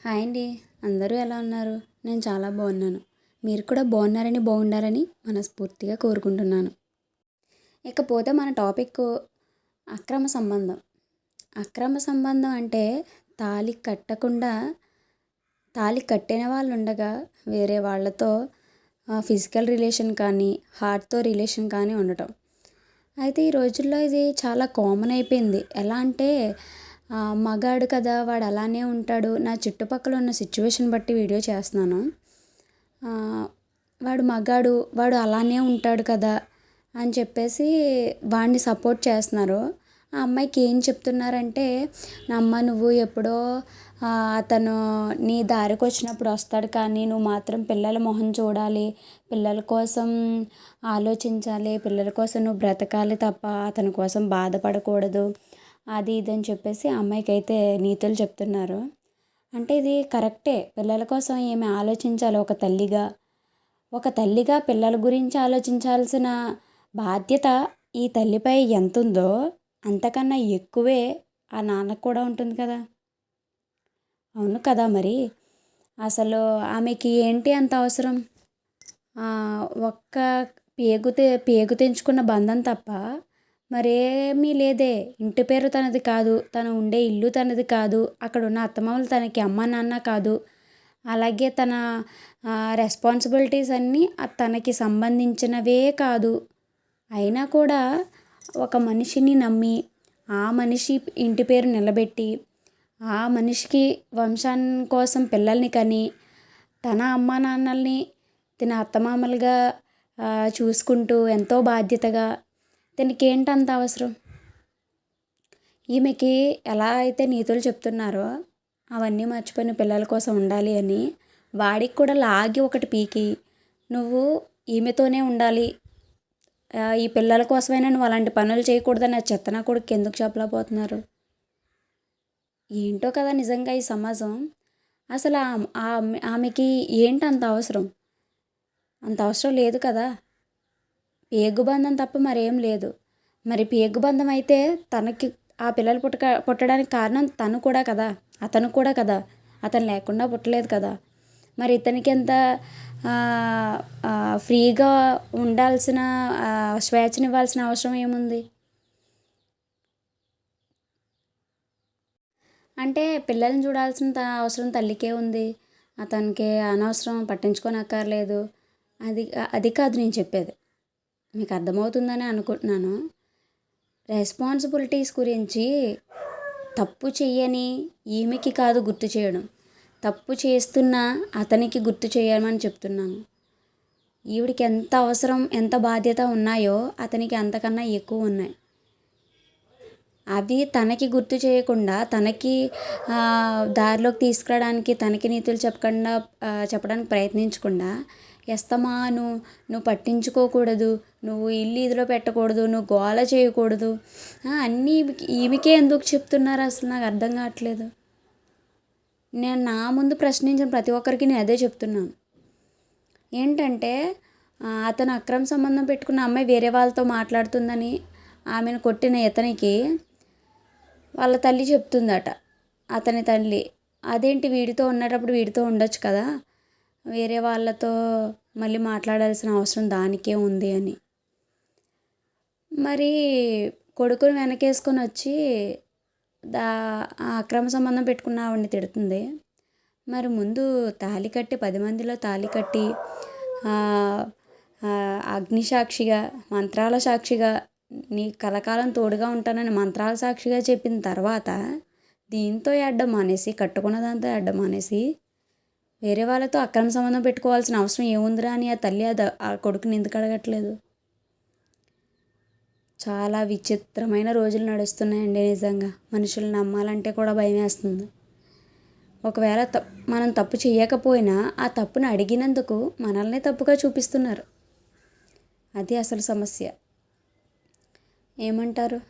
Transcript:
Hi అండి. అందరూ ఎలా ఉన్నారు? నేను చాలా బాగున్నాను. మీరు కూడా బాగుండాలని మనస్ఫూర్తిగా కోరుకుంటున్నాను. ఇకపోతే మన టాపిక్ అక్రమ సంబంధం. అక్రమ సంబంధం అంటే తాళి కట్టకుండా తాళి కట్టిన వాళ్ళు ఉండగా వేరే వాళ్ళతో ఫిజికల్ రిలేషన్ కానీ హార్ట్తో రిలేషన్ కానీ ఉండటం. అయితే ఈ రోజుల్లో ఇది చాలా కామన్ అయిపోయింది. ఎలా అంటే మగాడు కదా వాడు అలానే ఉంటాడు. నా చుట్టుపక్కల ఉన్న సిచ్యువేషన్ బట్టి వీడియో చేస్తున్నాను. వాడు మగాడు వాడు అలానే ఉంటాడు కదా అని చెప్పేసి వాడిని సపోర్ట్ చేస్తున్నారు. ఆ అమ్మాయికి ఏం చెప్తున్నారంటే, అమ్మ నువ్వు ఎప్పుడో అతను నీ దారికి వచ్చినప్పుడు వస్తాడు కానీ నువ్వు మాత్రం పిల్లల మొహం చూడాలి, పిల్లల కోసం ఆలోచించాలి, పిల్లల కోసం నువ్వు బ్రతకాలి తప్ప అతని కోసం బాధపడకూడదు, అది ఇది అని చెప్పేసి ఆ అమ్మాయికి అయితే నీతులు చెప్తున్నారు. అంటే ఇది కరెక్టే. పిల్లల కోసం ఏమి ఆలోచించాలి ఒక తల్లిగా పిల్లల గురించి ఆలోచించాల్సిన బాధ్యత ఈ తల్లిపై ఎంత ఉందో అంతకన్నా ఎక్కువే ఆ నాన్నకు కూడా ఉంటుంది కదా. అవును కదా. మరి అసలు ఆమెకి ఏంటి అంత అవసరం? ఒక్క పేగు తెంచుకున్న బంధం తప్ప మరేమీ లేదే. ఇంటి పేరు తనది కాదు, తను ఉండే ఇల్లు తనది కాదు, అక్కడ ఉన్న అత్తమామలు తనకి అమ్మ నాన్న కాదు. అలాగే తన రెస్పాన్సిబిలిటీస్ అన్నీ తనకి సంబంధించినవే కాదు. అయినా కూడా ఒక మనిషిని నమ్మి ఆ మనిషి ఇంటి పేరు నిలబెట్టి ఆ మనిషికి వంశాన్ని కోసం పిల్లల్ని కని తన అమ్మా నాన్నల్ని తన అత్తమామలుగా చూసుకుంటూ ఎంతో బాధ్యతగా దీనికి ఏంటంత అవసరం? ఈమెకి ఎలా అయితే నీతులు చెప్తున్నారో అవన్నీ మర్చిపోయిన పిల్లల కోసం ఉండాలి అని వాడికి కూడా లాగి ఒకటి పీకి నువ్వు ఈమెతోనే ఉండాలి, ఈ పిల్లల కోసమైనా నువ్వు అలాంటి పనులు చేయకూడదని ఆ చెత్తనా కొడుకు ఎందుకు చెప్పలేకపోతున్నారు? ఏంటో కదా నిజంగా ఈ సమాజం. అసలు ఆమెకి ఏంటి అంత అవసరం? అంత అవసరం లేదు కదా. పేగుబంధం తప్ప మరేం లేదు. మరి పేగుబంధం అయితే తనకి ఆ పిల్లలు పుట్టడానికి కారణం తను కూడా కదా, అతను కూడా కదా. అతను లేకుండా పుట్టలేదు కదా. మరి ఇతనికి ఎంత ఫ్రీగా ఉండాల్సిన స్వేచ్ఛనివ్వాల్సిన అవసరం ఏముంది? అంటే పిల్లల్ని చూడాల్సిన అవసరం తల్లికే ఉంది, అతనికి అనవసరం పట్టించుకోనక్కర్లేదు. అది కాదు నేను చెప్పేది. మీకు అర్థమవుతుందని అనుకుంటున్నాను. రెస్పాన్సిబిలిటీస్ గురించి తప్పు చెయ్యని ఈమెకి కాదు గుర్తు చేయడం, తప్పు చేస్తున్న అతనికి గుర్తు చేయమని చెప్తున్నాను. ఈవిడికి ఎంత అవసరం ఎంత బాధ్యత ఉన్నాయో అతనికి అంతకన్నా ఎక్కువ ఉన్నాయి. అవి తనకి గుర్తు చేయకుండా తనకి దారిలోకి తీసుకురావడానికి తనకి నీతులు చెప్పడానికి ప్రయత్నించకుండా ఎస్తమాను నువ్వు పట్టించుకోకూడదు, నువ్వు ఇల్లు ఇదిలో పెట్టకూడదు, నువ్వు గోల చేయకూడదు అన్నీ ఈమెకే ఎందుకు చెప్తున్నారు? అసలు నాకు అర్థం కావట్లేదు. నేను నా ముందు ప్రశ్నించిన ప్రతి ఒక్కరికి నేను అదే చెప్తున్నాను. ఏంటంటే అతను అక్రమ సంబంధం పెట్టుకున్న అమ్మాయి వేరే వాళ్ళతో మాట్లాడుతుందని ఆమెను కొట్టిన ఇతనికి వాళ్ళ తల్లి చెప్తుందట, అతని తల్లి. అదేంటి వీడితో ఉన్నప్పుడు వీడితో ఉండొచ్చు కదా, వేరే వాళ్ళతో మళ్ళీ మాట్లాడాల్సిన అవసరం దానికే ఉంది అని. మరి కొడుకుని వెనకేసుకొని వచ్చి అక్రమ సంబంధం పెట్టుకున్న ఆవిడని తిడుతుంది. మరి ముందు తాళి కట్టి 10 మందిలో తాళి కట్టి అగ్నిసాక్షిగా మంత్రాల సాక్షిగా నీ కలకాలం తోడుగా ఉంటానని మంత్రాల సాక్షిగా చెప్పిన తర్వాత దీంతో ఎడ్డం మానేసి కట్టుకున్న దాంతో ఎడ్డం మానేసి వేరే వాళ్ళతో అక్రమ సంబంధం పెట్టుకోవాల్సిన అవసరం ఏముందిరా అని ఆ తల్లి ఆ కొడుకుని ఎందుకు అడగట్లేదు? చాలా విచిత్రమైన రోజులు నడుస్తున్నాయండి. నిజంగా మనుషులు నమ్మాలంటే కూడా భయం వేస్తుంది. ఒకవేళ మనం తప్పు చేయకపోయినా ఆ తప్పును అడిగినందుకు మనల్ని తప్పుగా చూపిస్తున్నారు. అది అసలు సమస్య. ఏమంటారు?